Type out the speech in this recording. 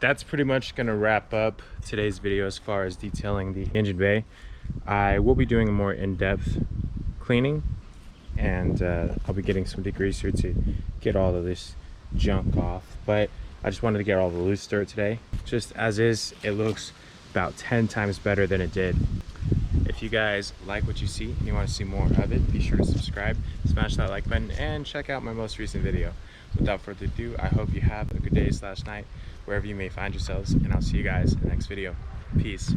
that's pretty much gonna wrap up today's video as far as detailing the engine bay. I will be doing a more in-depth cleaning, and I'll be getting some degreaser to get all of this junk off, but I just wanted to get all the loose dirt today. Just as is, it looks about 10 times better than it did. If you guys like what you see and you want to see more of it, be sure to subscribe, smash that like button, and check out my most recent video. Without further ado, I hope you have a good day / night wherever you may find yourselves, and I'll see you guys in the next video. Peace.